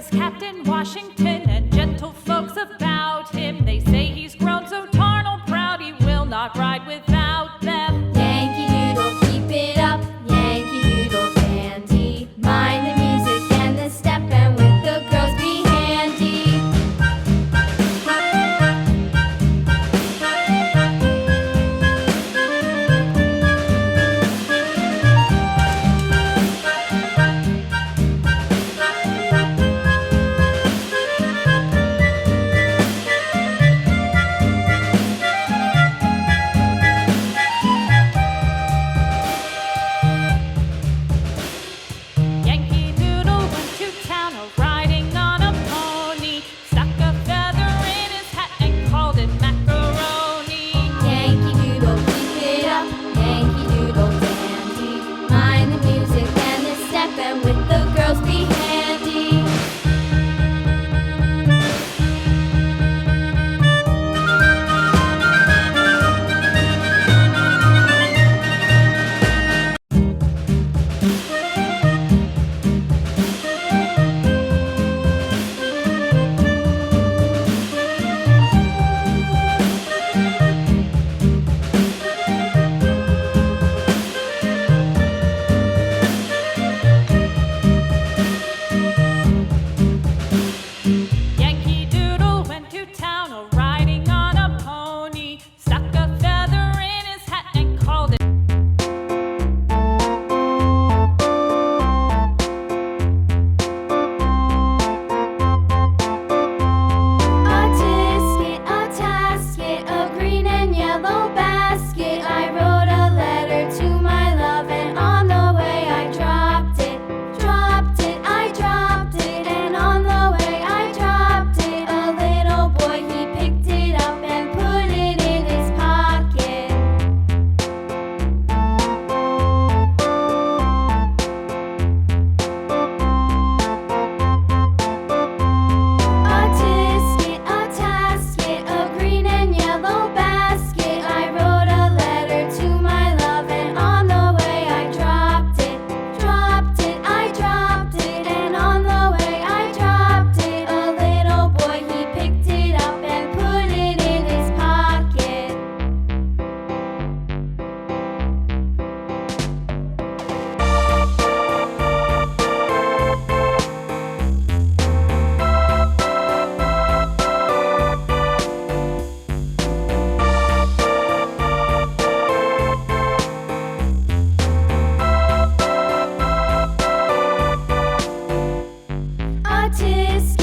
is Captain Washington, and gentle folks about him. They say he's grown so tarnal proud he will not ride without them. Yankee Doodle, keep it up, Yankee Doodle dandy. Mind the music and the step, and with the girls be handy. Yankee Doodle went to town riding on a pony, stuck a feather in his hat and called it macaroni. Yankee Doodle, keep it up, Yankee Doodle dandy. Mind the music and the step, and with the girls be handy. Yankee Doodle went to town riding on a pony, stuck a feather in his hat and called it. A-Tisket, A-Tasket, a green and yellow basket. I wrote a letter to my love, and on the way I dropped it, I dropped it, and on the way I dropped it. A little boy, he picked it up and put it in his pocket. A-Tisket, A-Tasket, a green and yellow basket. I wrote a letter to my love, and on the way I dropped it, I dropped it, and on the way I dropped it. A little boy, he picked it up and put it in his pocket. A-Tisket.